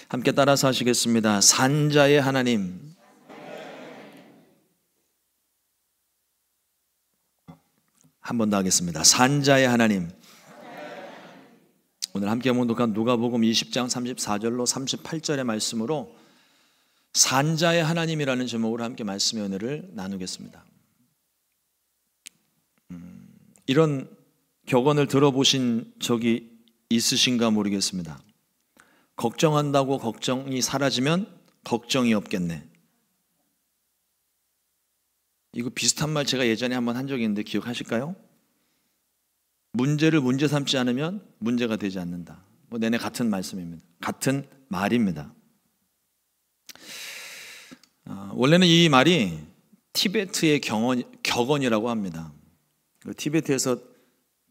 함께 따라서 하시겠습니다. 산자의 하나님. 한 번 더 하겠습니다. 산자의 하나님. 오늘 함께 봉독한 누가복음 20장 34절로 38절의 말씀으로 산자의 하나님이라는 제목으로 함께 말씀의 은혜를 나누겠습니다. 이런 격언을 들어보신 적이 있으신가 모르겠습니다. 걱정한다고 걱정이 사라지면 걱정이 없겠네. 이거 비슷한 말 제가 예전에 한번 한 적이 있는데 기억하실까요? 문제를 문제 삼지 않으면 문제가 되지 않는다. 내내 같은 말씀입니다. 같은 말입니다. 원래는 이 말이 티베트의 격언이라고 합니다. 티베트에서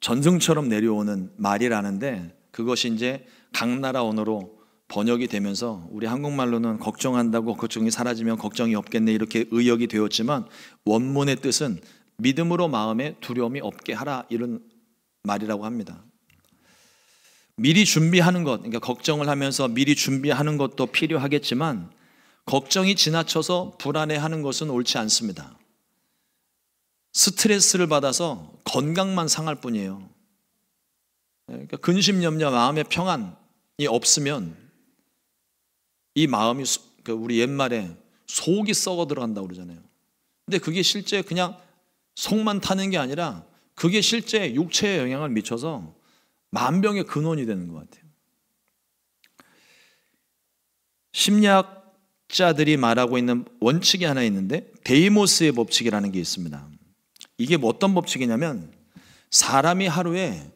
전승처럼 내려오는 말이라는데 그것이 이제 각 나라 언어로 번역이 되면서 우리 한국말로는 걱정한다고 걱정이 사라지면 걱정이 없겠네 이렇게 의역이 되었지만 원문의 뜻은 믿음으로 마음에 두려움이 없게 하라 이런 말이라고 합니다. 미리 준비하는 것, 그러니까 걱정을 하면서 미리 준비하는 것도 필요하겠지만 걱정이 지나쳐서 불안해하는 것은 옳지 않습니다. 스트레스를 받아서 건강만 상할 뿐이에요. 그러니까 근심, 염려, 마음의 평안이 없으면 이 마음이 우리 옛말에 속이 썩어 들어간다고 그러잖아요. 근데 그게 실제 그냥 속만 타는 게 아니라 그게 실제 육체에 영향을 미쳐서 만병의 근원이 되는 것 같아요. 심리학자들이 말하고 있는 원칙이 하나 있는데 데이모스의 법칙이라는 게 있습니다. 이게 어떤 법칙이냐면 사람이 하루에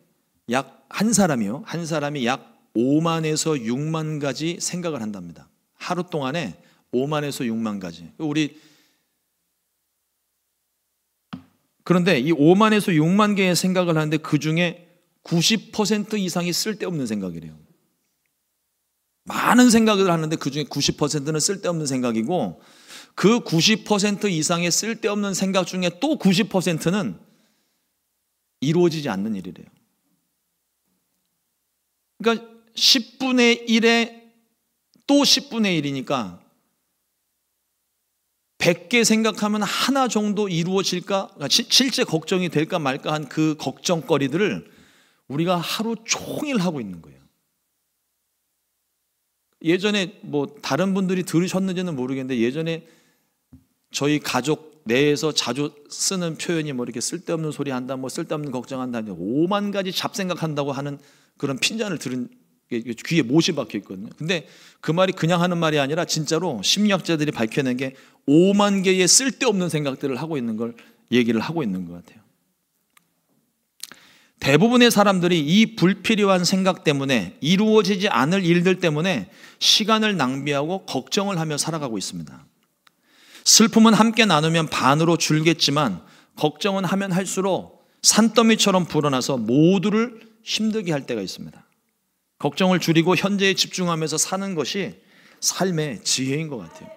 한 사람이 약 5만에서 6만 가지 생각을 한답니다. 하루 동안에 5만에서 6만 가지. 그런데 이 5만에서 6만 개의 생각을 하는데 그 중에 90% 이상이 쓸데없는 생각이래요. 많은 생각을 하는데 그 중에 90%는 쓸데없는 생각이고 그 90% 이상의 쓸데없는 생각 중에 또 90%는 이루어지지 않는 일이래요. 그러니까 10분의 1에 또 10분의 1이니까 100개 생각하면 하나 정도 이루어질까? 실제 걱정이 될까 말까 한 그 걱정거리들을 우리가 하루 종일 하고 있는 거예요. 예전에 다른 분들이 들으셨는지는 모르겠는데 예전에 저희 가족 내에서 자주 쓰는 표현이 이렇게 쓸데없는 소리 한다, 쓸데없는 걱정한다, 5만 가지 잡생각한다고 하는 그런 핀잔을 들은 귀에 못이 박혀 있거든요. 근데 그 말이 그냥 하는 말이 아니라 진짜로 심리학자들이 밝혀낸 게 5만 개의 쓸데없는 생각들을 하고 있는 걸 얘기를 하고 있는 것 같아요. 대부분의 사람들이 이 불필요한 생각 때문에 이루어지지 않을 일들 때문에 시간을 낭비하고 걱정을 하며 살아가고 있습니다. 슬픔은 함께 나누면 반으로 줄겠지만 걱정은 하면 할수록 산더미처럼 불어나서 모두를 힘들게 할 때가 있습니다. 걱정을 줄이고 현재에 집중하면서 사는 것이 삶의 지혜인 것 같아요.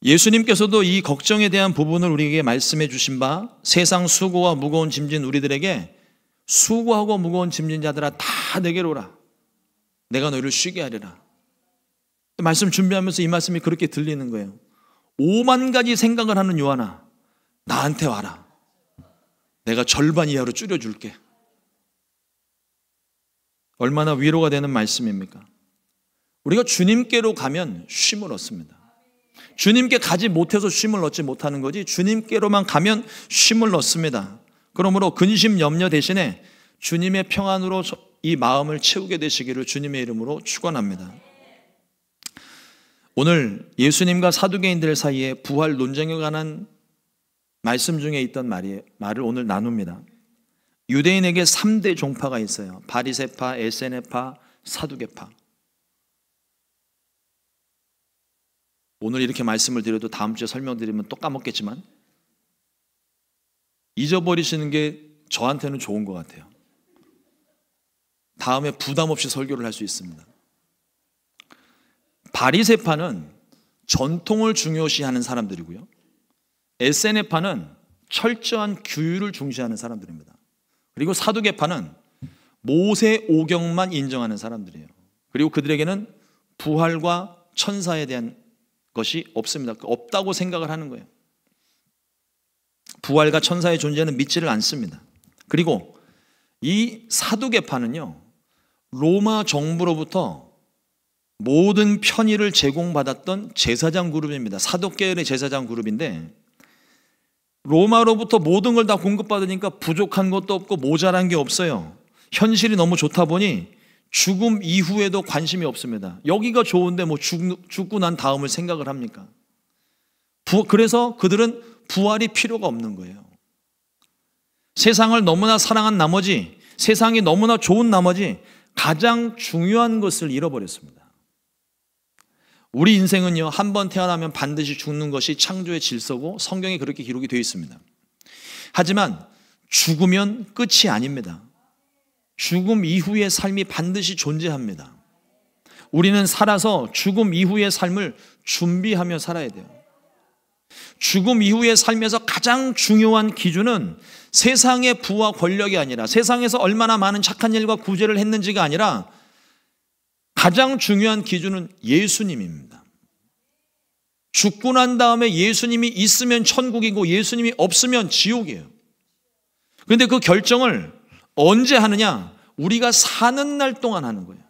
예수님께서도 이 걱정에 대한 부분을 우리에게 말씀해 주신 바 세상 수고와 무거운 짐진 우리들에게 수고하고 무거운 짐진 자들아 다 내게로 오라. 내가 너희를 쉬게 하리라. 말씀 준비하면서 이 말씀이 그렇게 들리는 거예요. 5만 가지 생각을 하는 요한아, 나한테 와라. 내가 절반 이하로 줄여줄게. 얼마나 위로가 되는 말씀입니까? 우리가 주님께로 가면 쉼을 얻습니다. 주님께 가지 못해서 쉼을 얻지 못하는 거지 주님께로만 가면 쉼을 얻습니다. 그러므로 근심 염려 대신에 주님의 평안으로 이 마음을 채우게 되시기를 주님의 이름으로 축원합니다. 오늘 예수님과 사두개인들 사이에 부활 논쟁에 관한 말씀 중에 있던 말을 오늘 나눕니다. 유대인에게 3대 종파가 있어요. 바리새파, 에세네파, 사두개파. 오늘 이렇게 말씀을 드려도 다음 주에 설명드리면 또 까먹겠지만 잊어버리시는 게 저한테는 좋은 것 같아요. 다음에 부담 없이 설교를 할 수 있습니다. 바리새파는 전통을 중요시하는 사람들이고요. 에세네파는 철저한 규율을 중시하는 사람들입니다. 그리고 사두개파는 모세 오경만 인정하는 사람들이에요. 그리고 그들에게는 부활과 천사에 대한 것이 없습니다. 없다고 생각을 하는 거예요. 부활과 천사의 존재는 믿지를 않습니다. 그리고 이 사두개파는요, 로마 정부로부터 모든 편의를 제공받았던 제사장 그룹입니다. 사독계열의 제사장 그룹인데, 로마로부터 모든 걸 다 공급받으니까 부족한 것도 없고 모자란 게 없어요. 현실이 너무 좋다 보니 죽음 이후에도 관심이 없습니다. 여기가 좋은데 뭐 죽고 난 다음을 생각을 합니까? 그래서 그들은 부활이 필요가 없는 거예요. 세상을 너무나 사랑한 나머지, 세상이 너무나 좋은 나머지 가장 중요한 것을 잃어버렸습니다. 우리 인생은요, 한 번 태어나면 반드시 죽는 것이 창조의 질서고 성경에 그렇게 기록이 되어 있습니다. 하지만 죽으면 끝이 아닙니다. 죽음 이후의 삶이 반드시 존재합니다. 우리는 살아서 죽음 이후의 삶을 준비하며 살아야 돼요. 죽음 이후의 삶에서 가장 중요한 기준은 세상의 부와 권력이 아니라, 세상에서 얼마나 많은 착한 일과 구제를 했는지가 아니라, 가장 중요한 기준은 예수님입니다. 죽고 난 다음에 예수님이 있으면 천국이고 예수님이 없으면 지옥이에요. 그런데 그 결정을 언제 하느냐? 우리가 사는 날 동안 하는 거예요.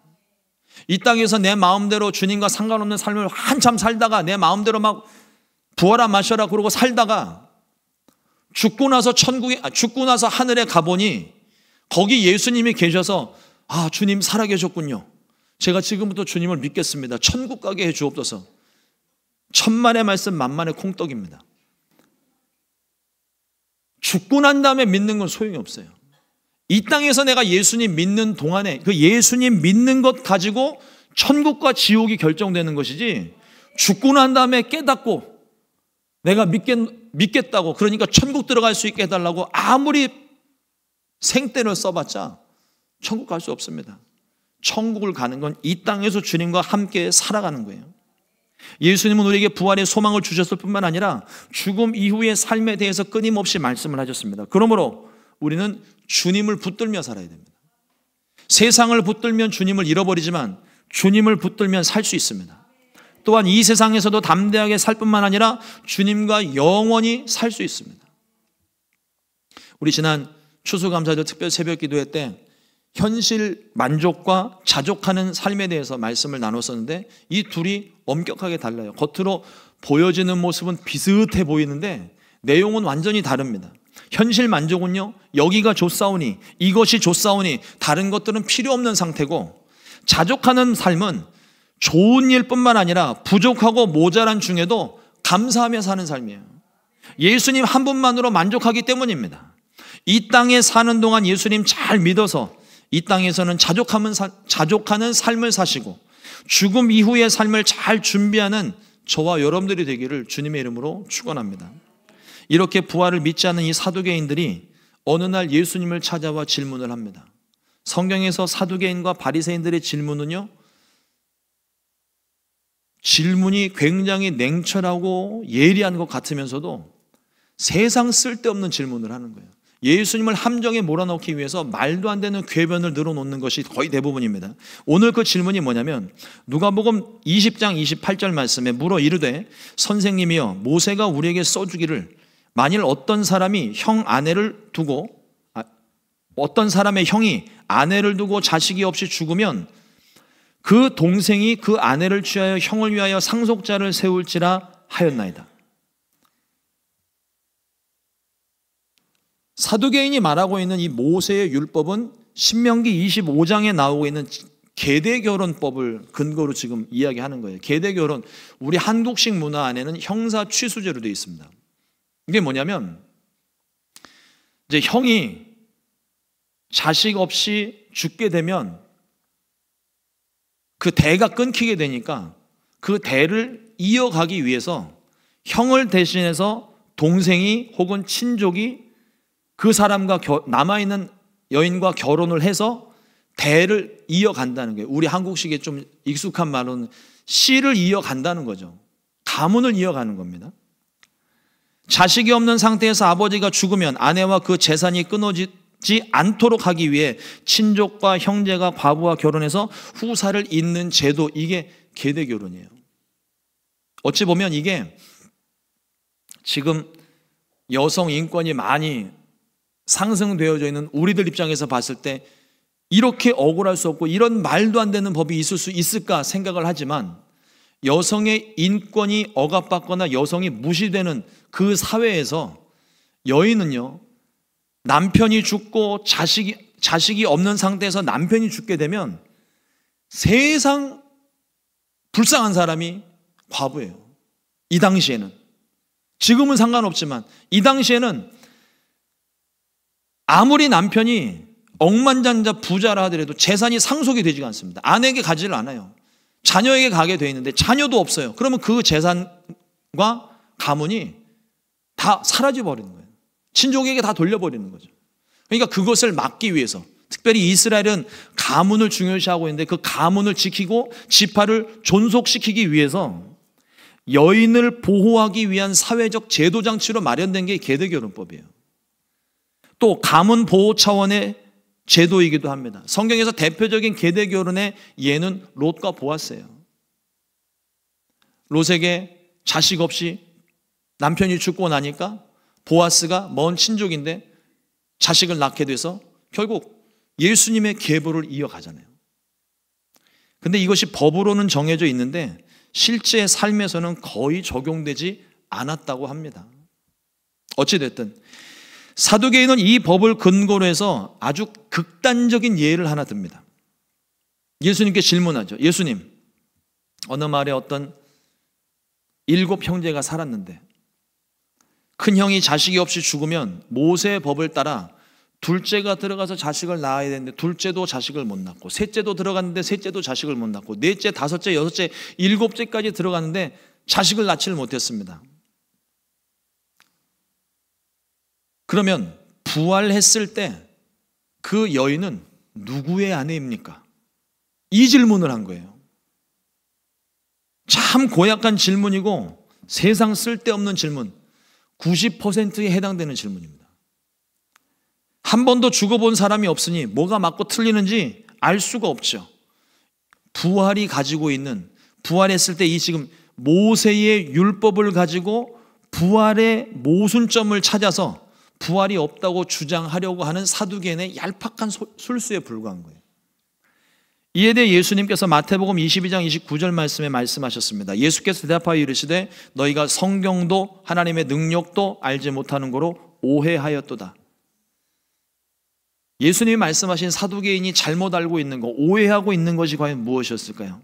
이 땅에서 내 마음대로 주님과 상관없는 삶을 한참 살다가 내 마음대로 막 부어라 마셔라 그러고 살다가 죽고 나서 죽고 나서 하늘에 가보니 거기 예수님이 계셔서, 아, 주님 살아계셨군요. 제가 지금부터 주님을 믿겠습니다. 천국 가게 해 주옵소서. 천만의 말씀 만만의 콩떡입니다. 죽고 난 다음에 믿는 건 소용이 없어요. 이 땅에서 내가 예수님 믿는 동안에 그 예수님 믿는 것 가지고 천국과 지옥이 결정되는 것이지, 죽고 난 다음에 깨닫고 내가 믿겠다고, 그러니까 천국 들어갈 수 있게 해달라고 아무리 생떼를 써봤자 천국 갈 수 없습니다. 천국을 가는 건 이 땅에서 주님과 함께 살아가는 거예요. 예수님은 우리에게 부활의 소망을 주셨을 뿐만 아니라 죽음 이후의 삶에 대해서 끊임없이 말씀을 하셨습니다. 그러므로 우리는 주님을 붙들며 살아야 됩니다. 세상을 붙들면 주님을 잃어버리지만 주님을 붙들면 살 수 있습니다. 또한 이 세상에서도 담대하게 살 뿐만 아니라 주님과 영원히 살 수 있습니다. 우리 지난 추수감사절 특별 새벽 기도회 때 현실 만족과 자족하는 삶에 대해서 말씀을 나눴었는데, 이 둘이 엄격하게 달라요. 겉으로 보여지는 모습은 비슷해 보이는데 내용은 완전히 다릅니다. 현실 만족은요, 여기가 좋사오니, 이것이 좋사오니 다른 것들은 필요 없는 상태고, 자족하는 삶은 좋은 일뿐만 아니라 부족하고 모자란 중에도 감사하며 사는 삶이에요. 예수님 한 분만으로 만족하기 때문입니다. 이 땅에 사는 동안 예수님 잘 믿어서 이 땅에서는 자족하는 삶을 사시고 죽음 이후의 삶을 잘 준비하는 저와 여러분들이 되기를 주님의 이름으로 축원합니다. 이렇게 부활을 믿지 않는 이 사두개인들이 어느 날 예수님을 찾아와 질문을 합니다. 성경에서 사두개인과 바리새인들의 질문은요, 질문이 굉장히 냉철하고 예리한 것 같으면서도 세상 쓸데없는 질문을 하는 거예요. 예수님을 함정에 몰아넣기 위해서 말도 안 되는 궤변을 늘어놓는 것이 거의 대부분입니다. 오늘 그 질문이 뭐냐면, 누가복음 20장 28절 말씀에 물어 이르되, 선생님이여, 모세가 우리에게 써주기를 만일 어떤 사람의 형이 아내를 두고 자식이 없이 죽으면 그 동생이 그 아내를 취하여 형을 위하여 상속자를 세울지라 하였나이다. 사두개인이 말하고 있는 이 모세의 율법은 신명기 25장에 나오고 있는 계대결혼법을 근거로 지금 이야기하는 거예요. 계대결혼, 우리 한국식 문화 안에는 형사 취수제로 되어 있습니다. 이게 뭐냐면, 이제 형이 자식 없이 죽게 되면 그 대가 끊기게 되니까 그 대를 이어가기 위해서 형을 대신해서 동생이 혹은 친족이 그 사람과 남아있는 여인과 결혼을 해서 대를 이어간다는 거예요. 우리 한국식에 좀 익숙한 말로는 씨를 이어간다는 거죠. 가문을 이어가는 겁니다. 자식이 없는 상태에서 아버지가 죽으면 아내와 그 재산이 끊어지지 않도록 하기 위해 친족과 형제가 과부와 결혼해서 후사를 잇는 제도, 이게 계대 결혼이에요. 어찌 보면 이게 지금 여성 인권이 많이 상승되어져 있는 우리들 입장에서 봤을 때 이렇게 억울할 수 없고 이런 말도 안 되는 법이 있을 수 있을까 생각을 하지만, 여성의 인권이 억압받거나 여성이 무시되는 그 사회에서 여인은요, 남편이 죽고 자식이 없는 상태에서 남편이 죽게 되면 세상 불쌍한 사람이 과부예요. 이 당시에는. 지금은 상관없지만 이 당시에는 아무리 남편이 억만장자 부자라 하더라도 재산이 상속이 되지가 않습니다. 아내에게 가지를 않아요. 자녀에게 가게 돼 있는데 자녀도 없어요. 그러면 그 재산과 가문이 다 사라져 버리는 거예요. 친족에게 다 돌려버리는 거죠. 그러니까 그것을 막기 위해서, 특별히 이스라엘은 가문을 중요시하고 있는데 그 가문을 지키고 지파를 존속시키기 위해서 여인을 보호하기 위한 사회적 제도 장치로 마련된 게 계대결혼법이에요. 또 가문 보호 차원의 제도이기도 합니다. 성경에서 대표적인 계대결혼의 예는 롯과 보아스예요. 롯에게 자식 없이 남편이 죽고 나니까 보아스가 먼 친족인데 자식을 낳게 돼서 결국 예수님의 계보를 이어가잖아요. 근데 이것이 법으로는 정해져 있는데 실제 삶에서는 거의 적용되지 않았다고 합니다. 어찌됐든 사두개인은 이 법을 근거로 해서 아주 극단적인 예를 하나 듭니다. 예수님께 질문하죠. 예수님, 어느 마을에 어떤 7 형제가 살았는데 큰 형이 자식이 없이 죽으면 모세의 법을 따라 둘째가 들어가서 자식을 낳아야 되는데 둘째도 자식을 못 낳고, 셋째도 들어갔는데 셋째도 자식을 못 낳고, 넷째, 다섯째, 여섯째, 7째까지 들어갔는데 자식을 낳지를 못했습니다. 그러면 부활했을 때 그 여인은 누구의 아내입니까? 이 질문을 한 거예요. 참 고약한 질문이고 세상 쓸데없는 질문, 90%에 해당되는 질문입니다. 한 번도 죽어본 사람이 없으니 뭐가 맞고 틀리는지 알 수가 없죠. 부활이 가지고 있는, 부활했을 때 이 지금 모세의 율법을 가지고 부활의 모순점을 찾아서 부활이 없다고 주장하려고 하는 사두개인의 얄팍한 술수에 불과한 거예요. 이에 대해 예수님께서 마태복음 22장 29절 말씀에 말씀하셨습니다. 예수께서 대답하여 이르시되 너희가 성경도 하나님의 능력도 알지 못하는 거로 오해하였도다. 예수님이 말씀하신 사두개인이 잘못 알고 있는 것, 오해하고 있는 것이 과연 무엇이었을까요?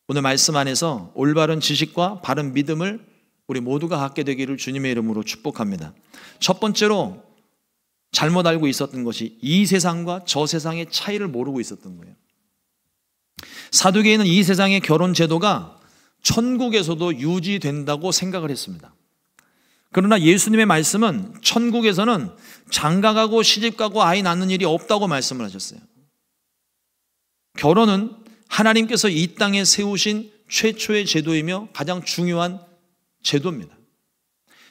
오늘 말씀 안에서 올바른 지식과 바른 믿음을 우리 모두가 갖게 되기를 주님의 이름으로 축복합니다. 첫 번째로 잘못 알고 있었던 것이 이 세상과 저 세상의 차이를 모르고 있었던 거예요. 사두개인은 이 세상의 결혼 제도가 천국에서도 유지된다고 생각을 했습니다. 그러나 예수님의 말씀은 천국에서는 장가가고 시집가고 아이 낳는 일이 없다고 말씀을 하셨어요. 결혼은 하나님께서 이 땅에 세우신 최초의 제도이며 가장 중요한 제도입니다.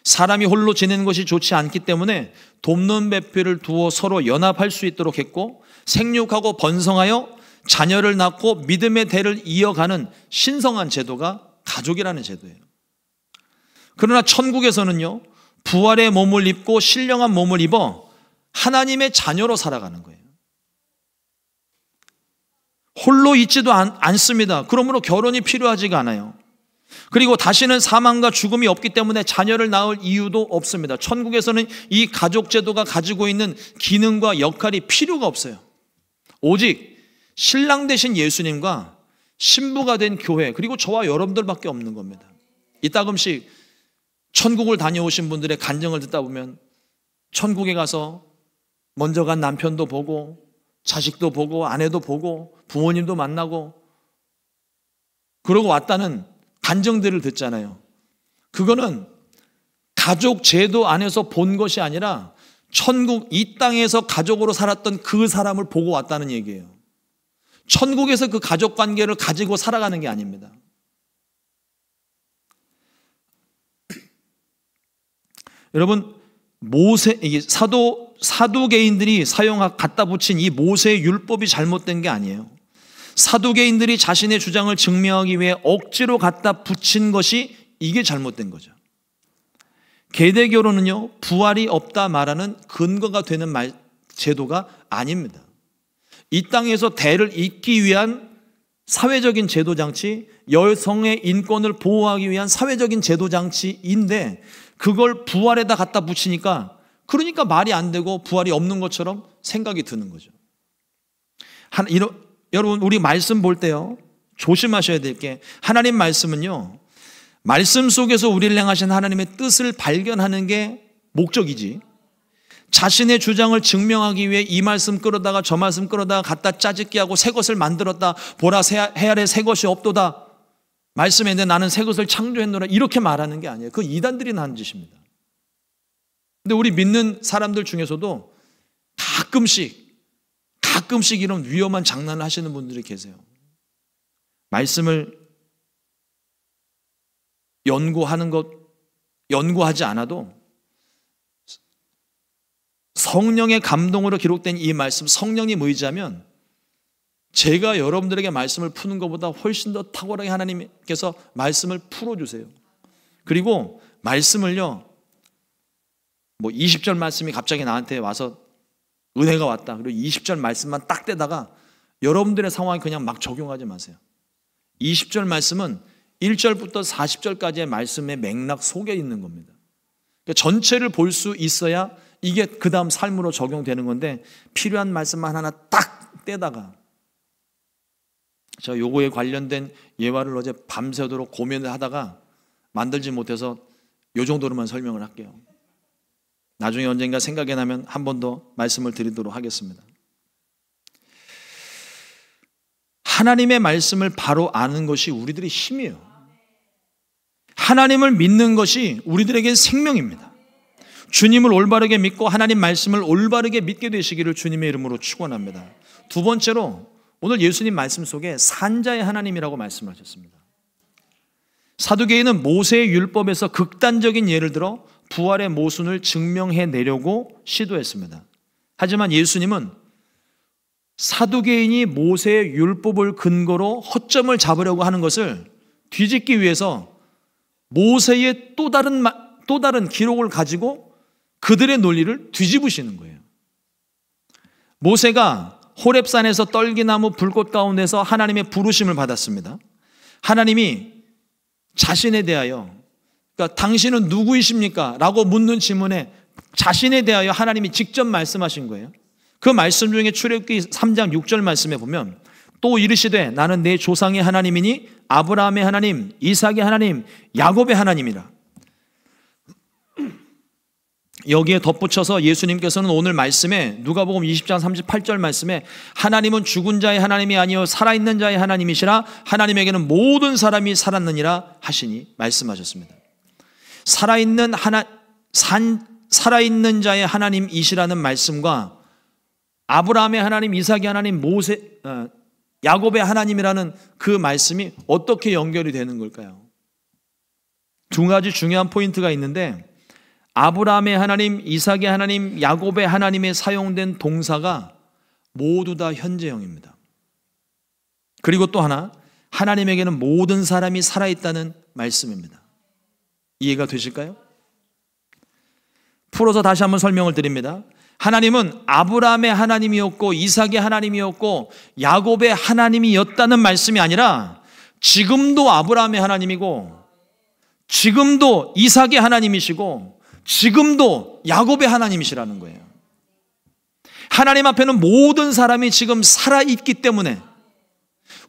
사람이 홀로 지내는 것이 좋지 않기 때문에 돕는 배필을 두어 서로 연합할 수 있도록 했고, 생육하고 번성하여 자녀를 낳고 믿음의 대를 이어가는 신성한 제도가 가족이라는 제도예요. 그러나 천국에서는요, 부활의 몸을 입고 신령한 몸을 입어 하나님의 자녀로 살아가는 거예요. 홀로 있지도 않습니다. 그러므로 결혼이 필요하지가 않아요. 그리고 다시는 사망과 죽음이 없기 때문에 자녀를 낳을 이유도 없습니다. 천국에서는 이 가족 제도가 가지고 있는 기능과 역할이 필요가 없어요. 오직 신랑 되신 예수님과 신부가 된 교회, 그리고 저와 여러분들밖에 없는 겁니다. 이따금씩 천국을 다녀오신 분들의 간증을 듣다 보면 천국에 가서 먼저 간 남편도 보고 자식도 보고 아내도 보고 부모님도 만나고 그러고 왔다는 간증들을 듣잖아요. 그거는 가족 제도 안에서 본 것이 아니라 천국 이 땅에서 가족으로 살았던 그 사람을 보고 왔다는 얘기예요. 천국에서 그 가족 관계를 가지고 살아가는 게 아닙니다. 여러분, 모세, 이게 사두개인들이 갖다 붙인 이 모세의 율법이 잘못된 게 아니에요. 사두개인들이 자신의 주장을 증명하기 위해 억지로 갖다 붙인 것이 이게 잘못된 거죠. 계대교로는요, 부활이 없다 말하는 근거가 되는 제도가 아닙니다. 이 땅에서 대를 잇기 위한 사회적인 제도장치, 여성의 인권을 보호하기 위한 사회적인 제도장치인데 그걸 부활에다 갖다 붙이니까 그러니까 말이 안 되고 부활이 없는 것처럼 생각이 드는 거죠. 여러분, 우리 말씀 볼 때요, 조심하셔야 될 게, 하나님 말씀은요, 말씀 속에서 우리를 향하신 하나님의 뜻을 발견하는 게 목적이지, 자신의 주장을 증명하기 위해 이 말씀 끌어다가 저 말씀 끌어다가 갖다 짜집기 하고 새 것을 만들었다, 보라 해 아래 새 것이 없도다, 말씀에 있는데 나는 새 것을 창조했노라, 이렇게 말하는 게 아니에요. 그건 이단들이 하는 짓입니다. 근데 우리 믿는 사람들 중에서도 가끔씩 이런 위험한 장난을 하시는 분들이 계세요. 말씀을 연구하지 않아도 성령의 감동으로 기록된 이 말씀, 성령님 의지하면 제가 여러분들에게 말씀을 푸는 것보다 훨씬 더 탁월하게 하나님께서 말씀을 풀어주세요. 그리고 말씀을요, 20절 말씀이 갑자기 나한테 와서 은혜가 왔다, 그리고 20절 말씀만 딱 떼다가 여러분들의 상황에 그냥 막 적용하지 마세요. 20절 말씀은 1절부터 40절까지의 말씀의 맥락 속에 있는 겁니다. 그러니까 전체를 볼 수 있어야 이게 그 다음 삶으로 적용되는 건데, 필요한 말씀만 하나 딱 떼다가, 제가 요거에 관련된 예화를 어제 밤새도록 고민을 하다가 만들지 못해서 요 정도로만 설명을 할게요. 나중에 언젠가 생각이 나면 한 번 더 말씀을 드리도록 하겠습니다. 하나님의 말씀을 바로 아는 것이 우리들의 힘이에요. 하나님을 믿는 것이 우리들에게 생명입니다. 주님을 올바르게 믿고 하나님 말씀을 올바르게 믿게 되시기를 주님의 이름으로 축원합니다. 두 번째로, 오늘 예수님 말씀 속에 산자의 하나님이라고 말씀하셨습니다. 사두개인은 모세의 율법에서 극단적인 예를 들어 부활의 모순을 증명해내려고 시도했습니다. 하지만 예수님은 사두개인이 모세의 율법을 근거로 허점을 잡으려고 하는 것을 뒤집기 위해서 모세의 또 다른 기록을 가지고 그들의 논리를 뒤집으시는 거예요. 모세가 호렙산에서 떨기나무 불꽃 가운데서 하나님의 부르심을 받았습니다. 하나님이 자신에 대하여, 그러니까 당신은 누구이십니까? 라고 묻는 질문에 자신에 대하여 하나님이 직접 말씀하신 거예요. 그 말씀 중에 출애굽기 3장 6절 말씀에 보면, 또 이르시되 나는 내 조상의 하나님이니 아브라함의 하나님, 이삭의 하나님, 야곱의 하나님이라. 여기에 덧붙여서 예수님께서는 오늘 말씀에, 누가복음 20장 38절 말씀에 하나님은 죽은 자의 하나님이 아니요 살아있는 자의 하나님이시라, 하나님에게는 모든 사람이 살았느니라 하시니 말씀하셨습니다. 살아있는 자의 하나님이시라는 말씀과 아브라함의 하나님, 이삭의 하나님, 야곱의 하나님이라는 그 말씀이 어떻게 연결이 되는 걸까요? 두 가지 중요한 포인트가 있는데, 아브라함의 하나님, 이삭의 하나님, 야곱의 하나님에 사용된 동사가 모두 다 현재형입니다. 그리고 또 하나, 하나님에게는 모든 사람이 살아있다는 말씀입니다. 이해가 되실까요? 풀어서 다시 한번 설명을 드립니다. 하나님은 아브라함의 하나님이었고 이삭의 하나님이었고 야곱의 하나님이었다는 말씀이 아니라, 지금도 아브라함의 하나님이고 지금도 이삭의 하나님이시고 지금도 야곱의 하나님이시라는 거예요. 하나님 앞에는 모든 사람이 지금 살아있기 때문에,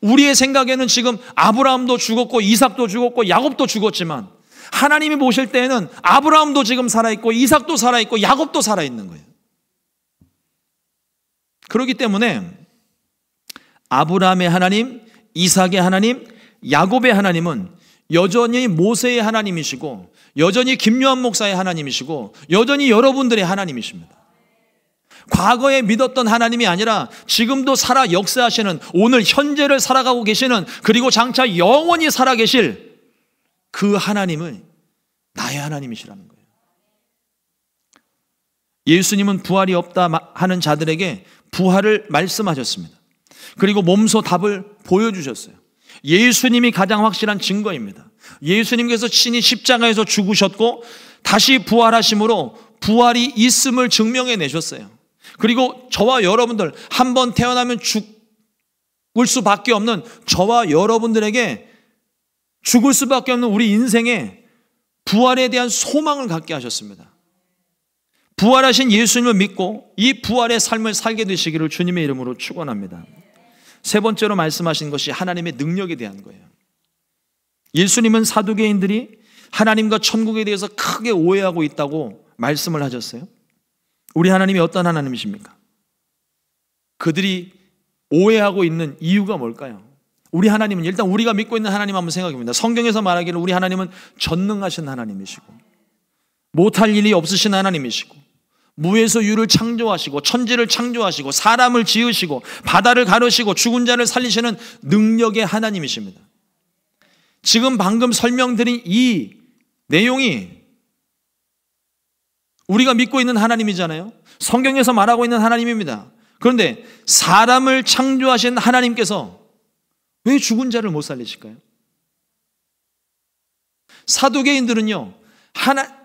우리의 생각에는 지금 아브라함도 죽었고 이삭도 죽었고 야곱도 죽었지만, 하나님이 보실 때에는 아브라함도 지금 살아있고 이삭도 살아있고 야곱도 살아있는 거예요. 그렇기 때문에 아브라함의 하나님, 이삭의 하나님, 야곱의 하나님은 여전히 모세의 하나님이시고 여전히 김요한 목사의 하나님이시고 여전히 여러분들의 하나님이십니다. 과거에 믿었던 하나님이 아니라 지금도 살아 역사하시는, 오늘 현재를 살아가고 계시는, 그리고 장차 영원히 살아계실 그 하나님은 나의 하나님이시라는 거예요. 예수님은 부활이 없다 하는 자들에게 부활을 말씀하셨습니다. 그리고 몸소 답을 보여주셨어요. 예수님이 가장 확실한 증거입니다. 예수님께서 친히 십자가에서 죽으셨고 다시 부활하심으로 부활이 있음을 증명해 내셨어요. 그리고 저와 여러분들, 한번 태어나면 죽을 수밖에 없는 저와 여러분들에게 죽을 수밖에 없는 우리 인생에 부활에 대한 소망을 갖게 하셨습니다. 부활하신 예수님을 믿고 이 부활의 삶을 살게 되시기를 주님의 이름으로 축원합니다. 세 번째로 말씀하신 것이 하나님의 능력에 대한 거예요. 예수님은 사두개인들이 하나님과 천국에 대해서 크게 오해하고 있다고 말씀을 하셨어요. 우리 하나님이 어떤 하나님이십니까? 그들이 오해하고 있는 이유가 뭘까요? 우리 하나님은, 일단 우리가 믿고 있는 하나님 한번 생각해 봅니다. 성경에서 말하기를 우리 하나님은 전능하신 하나님이시고 못할 일이 없으신 하나님이시고 무에서 유를 창조하시고 천지를 창조하시고 사람을 지으시고 바다를 가르시고 죽은 자를 살리시는 능력의 하나님이십니다. 지금 방금 설명드린 이 내용이 우리가 믿고 있는 하나님이잖아요. 성경에서 말하고 있는 하나님입니다. 그런데 사람을 창조하신 하나님께서 왜 죽은 자를 못 살리실까요? 사두개인들은요,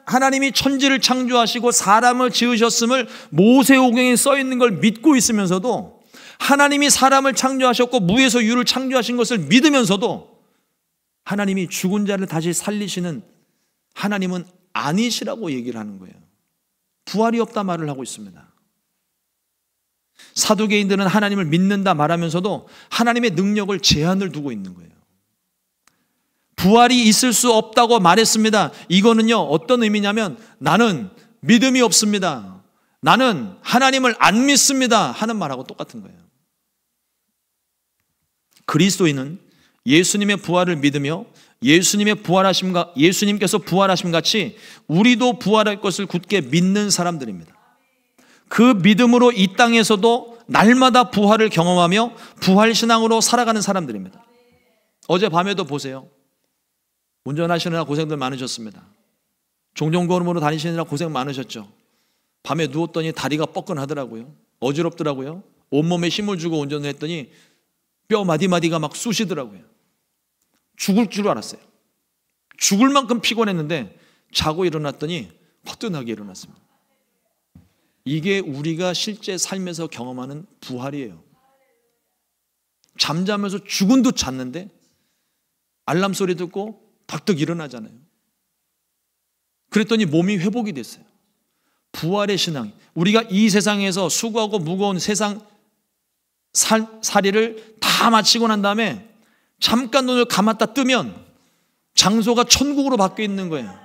하나님이 천지를 창조하시고 사람을 지으셨음을 모세오경에 써 있는 걸 믿고 있으면서도, 하나님이 사람을 창조하셨고 무에서 유를 창조하신 것을 믿으면서도 하나님이 죽은 자를 다시 살리시는 하나님은 아니시라고 얘기를 하는 거예요. 부활이 없다 말을 하고 있습니다. 사두개인들은 하나님을 믿는다 말하면서도 하나님의 능력을 제한을 두고 있는 거예요. 부활이 있을 수 없다고 말했습니다. 이거는요, 어떤 의미냐면 나는 믿음이 없습니다, 나는 하나님을 안 믿습니다 하는 말하고 똑같은 거예요. 그리스도인은 예수님의 부활을 믿으며 예수님께서 부활하심 같이 우리도 부활할 것을 굳게 믿는 사람들입니다. 그 믿음으로 이 땅에서도 날마다 부활을 경험하며 부활신앙으로 살아가는 사람들입니다. 어젯밤에도 보세요. 운전하시느라 고생들 많으셨습니다. 종종걸음으로 다니시느라 고생 많으셨죠. 밤에 누웠더니 다리가 뻐근하더라고요. 어지럽더라고요. 온몸에 힘을 주고 운전을 했더니 뼈 마디마디가 막 쑤시더라고요. 죽을 줄 알았어요. 죽을 만큼 피곤했는데 자고 일어났더니 허전하게 일어났습니다. 이게 우리가 실제 삶에서 경험하는 부활이에요. 잠자면서 죽은 듯 잤는데 알람 소리 듣고 벌떡 일어나잖아요. 그랬더니 몸이 회복이 됐어요. 부활의 신앙. 우리가 이 세상에서 수고하고 무거운 세상 살이를 다 마치고 난 다음에 잠깐 눈을 감았다 뜨면 장소가 천국으로 바뀌어 있는 거예요.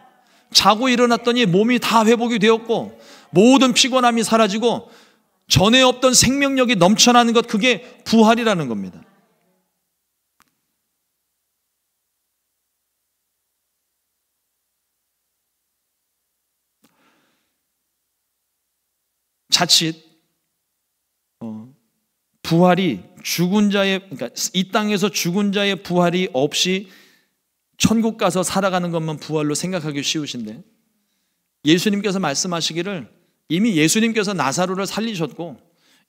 자고 일어났더니 몸이 다 회복이 되었고 모든 피곤함이 사라지고 전에 없던 생명력이 넘쳐나는 것, 그게 부활이라는 겁니다. 자칫 부활이 죽은 자의, 그러니까 이 땅에서 죽은 자의 부활이 없이 천국 가서 살아가는 것만 부활로 생각하기 쉬우신데, 예수님께서 말씀하시기를 이미 예수님께서 나사로를 살리셨고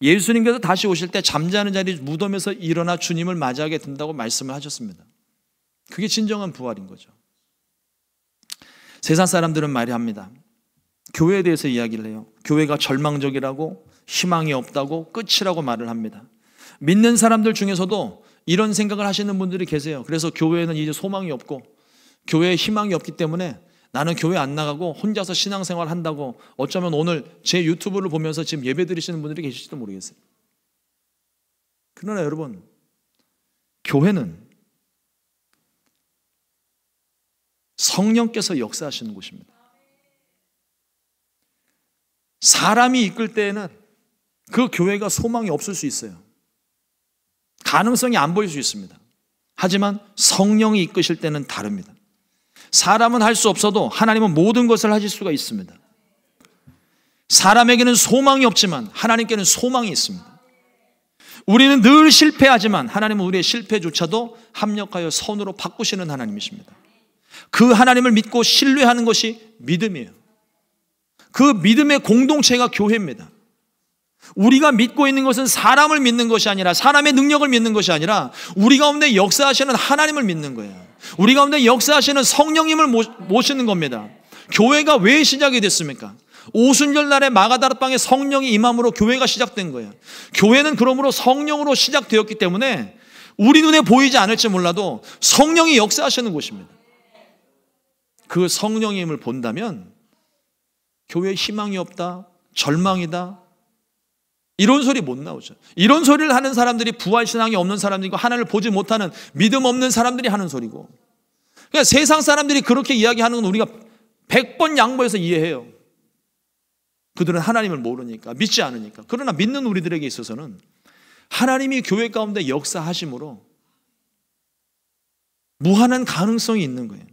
예수님께서 다시 오실 때 잠자는 자리 무덤에서 일어나 주님을 맞이하게 된다고 말씀을 하셨습니다. 그게 진정한 부활인 거죠. 세상 사람들은 말합니다. 교회에 대해서 이야기를 해요. 교회가 절망적이라고, 희망이 없다고, 끝이라고 말을 합니다. 믿는 사람들 중에서도 이런 생각을 하시는 분들이 계세요. 그래서 교회에는 이제 소망이 없고 교회에 희망이 없기 때문에 나는 교회 안 나가고 혼자서 신앙생활 한다고, 어쩌면 오늘 제 유튜브를 보면서 지금 예배 드리시는 분들이 계실지도 모르겠어요. 그러나 여러분, 교회는 성령께서 역사하시는 곳입니다. 사람이 이끌 때에는 그 교회가 소망이 없을 수 있어요. 가능성이 안 보일 수 있습니다. 하지만 성령이 이끄실 때는 다릅니다. 사람은 할 수 없어도 하나님은 모든 것을 하실 수가 있습니다. 사람에게는 소망이 없지만 하나님께는 소망이 있습니다. 우리는 늘 실패하지만 하나님은 우리의 실패조차도 합력하여 선으로 바꾸시는 하나님이십니다. 그 하나님을 믿고 신뢰하는 것이 믿음이에요. 그 믿음의 공동체가 교회입니다. 우리가 믿고 있는 것은 사람을 믿는 것이 아니라, 사람의 능력을 믿는 것이 아니라 우리 가운데 역사하시는 하나님을 믿는 거예요. 우리 가운데 역사하시는 성령님을 모시는 겁니다. 교회가 왜 시작이 됐습니까? 오순절 날에 마가다락방에 성령이 임함으로 교회가 시작된 거예요. 교회는 그러므로 성령으로 시작되었기 때문에 우리 눈에 보이지 않을지 몰라도 성령이 역사하시는 곳입니다. 그 성령님을 본다면 교회에 희망이 없다, 절망이다, 이런 소리 못 나오죠. 이런 소리를 하는 사람들이 부활신앙이 없는 사람들이고 하나님을 보지 못하는 믿음 없는 사람들이 하는 소리고, 그러니까 세상 사람들이 그렇게 이야기하는 건 우리가 100번 양보해서 이해해요. 그들은 하나님을 모르니까, 믿지 않으니까. 그러나 믿는 우리들에게 있어서는 하나님이 교회 가운데 역사하심으로 무한한 가능성이 있는 거예요.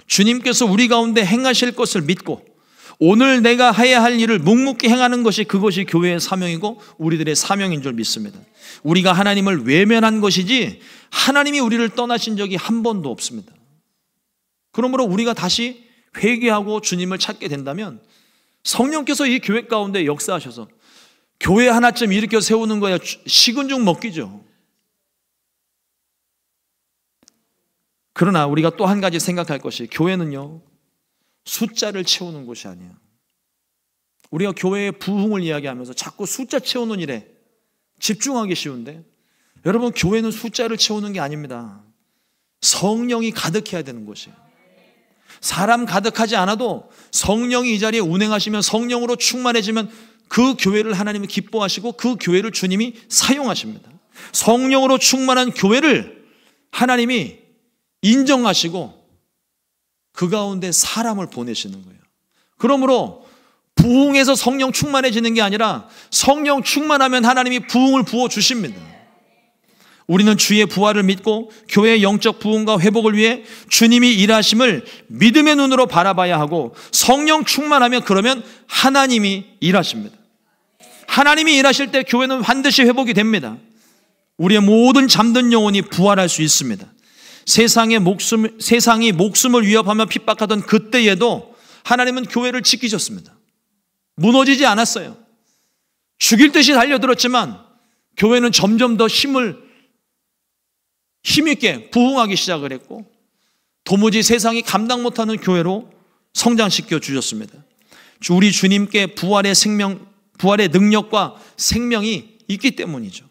주님께서 우리 가운데 행하실 것을 믿고 오늘 내가 해야 할 일을 묵묵히 행하는 것이, 그것이 교회의 사명이고 우리들의 사명인 줄 믿습니다. 우리가 하나님을 외면한 것이지 하나님이 우리를 떠나신 적이 한 번도 없습니다. 그러므로 우리가 다시 회개하고 주님을 찾게 된다면 성령께서 이 교회 가운데 역사하셔서 교회 하나쯤 일으켜 세우는 거야 식은 죽 먹기죠. 그러나 우리가 또 한 가지 생각할 것이, 교회는요 숫자를 채우는 곳이 아니에요. 우리가 교회의 부흥을 이야기하면서 자꾸 숫자 채우는 일에 집중하기 쉬운데, 여러분 교회는 숫자를 채우는 게 아닙니다. 성령이 가득해야 되는 곳이에요. 사람 가득하지 않아도 성령이 이 자리에 운행하시면, 성령으로 충만해지면 그 교회를 하나님이 기뻐하시고 그 교회를 주님이 사용하십니다. 성령으로 충만한 교회를 하나님이 인정하시고 그 가운데 사람을 보내시는 거예요. 그러므로 부흥해서 성령 충만해지는 게 아니라 성령 충만하면 하나님이 부흥을 부어주십니다. 우리는 주의 부활을 믿고 교회의 영적 부흥과 회복을 위해 주님이 일하심을 믿음의 눈으로 바라봐야 하고, 성령 충만하면 그러면 하나님이 일하십니다. 하나님이 일하실 때 교회는 반드시 회복이 됩니다. 우리의 모든 잠든 영혼이 부활할 수 있습니다. 세상이 목숨을 위협하며 핍박하던 그때에도 하나님은 교회를 지키셨습니다. 무너지지 않았어요. 죽일 듯이 달려들었지만 교회는 점점 더 힘있게 부흥하기 시작을 했고, 도무지 세상이 감당 못하는 교회로 성장시켜 주셨습니다. 우리 주님께 부활의 능력과 생명이 있기 때문이죠.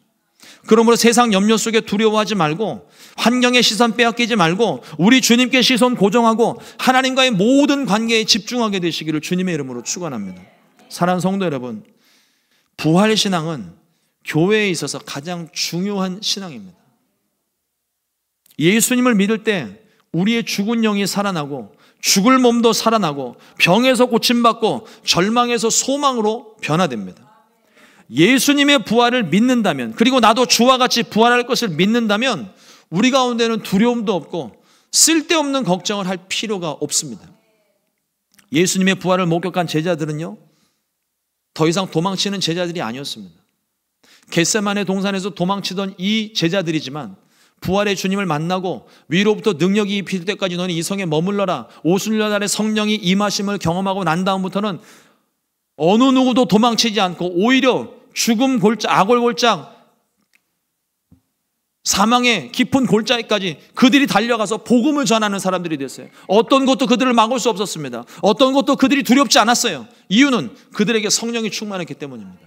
그러므로 세상 염려 속에 두려워하지 말고, 환경의 시선 빼앗기지 말고 우리 주님께 시선 고정하고 하나님과의 모든 관계에 집중하게 되시기를 주님의 이름으로 축원합니다. 사랑하는 성도 여러분, 부활신앙은 교회에 있어서 가장 중요한 신앙입니다. 예수님을 믿을 때 우리의 죽은 영이 살아나고 죽을 몸도 살아나고 병에서 고침받고 절망에서 소망으로 변화됩니다. 예수님의 부활을 믿는다면, 그리고 나도 주와 같이 부활할 것을 믿는다면 우리 가운데는 두려움도 없고 쓸데없는 걱정을 할 필요가 없습니다. 예수님의 부활을 목격한 제자들은요 더 이상 도망치는 제자들이 아니었습니다. 겟세마네 동산에서 도망치던 이 제자들이지만 부활의 주님을 만나고 위로부터 능력이 입힐 때까지 너는 이 성에 머물러라, 오순절 날에 성령이 임하심을 경험하고 난 다음부터는 어느 누구도 도망치지 않고 오히려 죽음 골짜, 악월 골짜, 사망의 깊은 골짜기까지 그들이 달려가서 복음을 전하는 사람들이 됐어요. 어떤 것도 그들을 막을 수 없었습니다. 어떤 것도 그들이 두렵지 않았어요. 이유는 그들에게 성령이 충만했기 때문입니다.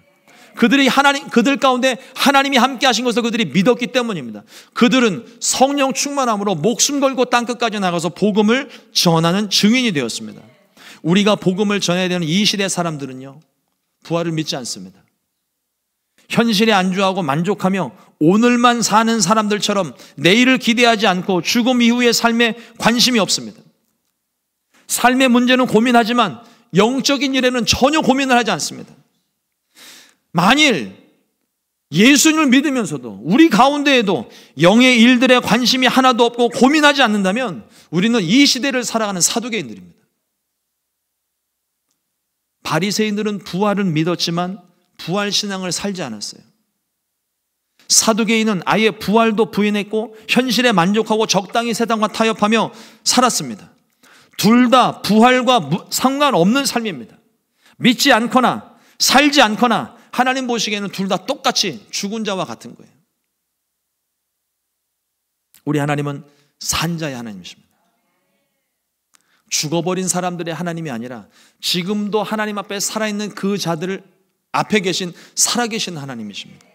그들 가운데 하나님이 함께 하신 것을 그들이 믿었기 때문입니다. 그들은 성령 충만함으로 목숨 걸고 땅끝까지 나가서 복음을 전하는 증인이 되었습니다. 우리가 복음을 전해야 되는 이 시대 사람들은요 부활을 믿지 않습니다. 현실에 안주하고 만족하며 오늘만 사는 사람들처럼 내일을 기대하지 않고 죽음 이후의 삶에 관심이 없습니다. 삶의 문제는 고민하지만 영적인 일에는 전혀 고민을 하지 않습니다. 만일 예수님을 믿으면서도 우리 가운데에도 영의 일들에 관심이 하나도 없고 고민하지 않는다면 우리는 이 시대를 살아가는 사두개인들입니다. 바리새인들은 부활을 믿었지만 부활 신앙을 살지 않았어요. 사두개인은 아예 부활도 부인했고 현실에 만족하고 적당히 세상과 타협하며 살았습니다. 둘 다 부활과 상관없는 삶입니다. 믿지 않거나 살지 않거나 하나님 보시기에는 둘 다 똑같이 죽은 자와 같은 거예요. 우리 하나님은 산자의 하나님이십니다. 죽어버린 사람들의 하나님이 아니라 지금도 하나님 앞에 살아있는 그 자들을 앞에 계신 살아계신 하나님이십니다.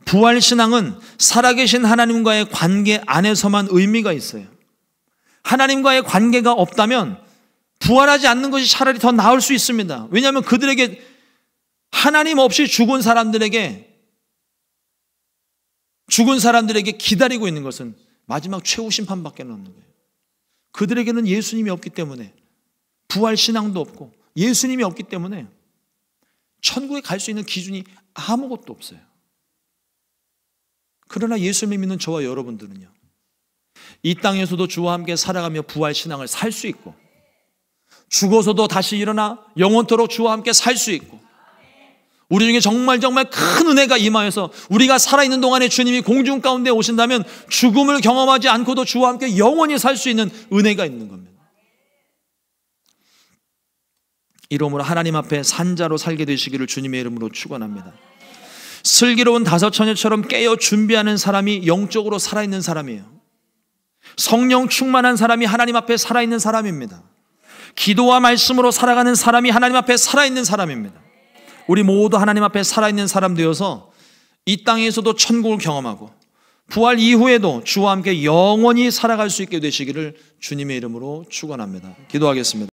부활신앙은 살아계신 하나님과의 관계 안에서만 의미가 있어요. 하나님과의 관계가 없다면 부활하지 않는 것이 차라리 더 나을 수 있습니다. 왜냐하면 그들에게 하나님 없이 죽은 사람들에게 기다리고 있는 것은 마지막 최후 심판밖에 없는 거예요. 그들에게는 예수님이 없기 때문에, 부활신앙도 없고 예수님이 없기 때문에 천국에 갈 수 있는 기준이 아무것도 없어요. 그러나 예수님을 믿는 저와 여러분들은요, 이 땅에서도 주와 함께 살아가며 부활신앙을 살 수 있고, 죽어서도 다시 일어나 영원토록 주와 함께 살 수 있고, 우리 중에 정말 큰 은혜가 임하여서 우리가 살아있는 동안에 주님이 공중 가운데 오신다면 죽음을 경험하지 않고도 주와 함께 영원히 살 수 있는 은혜가 있는 겁니다. 이러므로 하나님 앞에 산자로 살게 되시기를 주님의 이름으로 축원합니다. 슬기로운 다섯 처녀처럼 깨어 준비하는 사람이 영적으로 살아있는 사람이에요. 성령 충만한 사람이 하나님 앞에 살아있는 사람입니다. 기도와 말씀으로 살아가는 사람이 하나님 앞에 살아있는 사람입니다. 우리 모두 하나님 앞에 살아있는 사람 되어서 이 땅에서도 천국을 경험하고 부활 이후에도 주와 함께 영원히 살아갈 수 있게 되시기를 주님의 이름으로 축원합니다. 기도하겠습니다.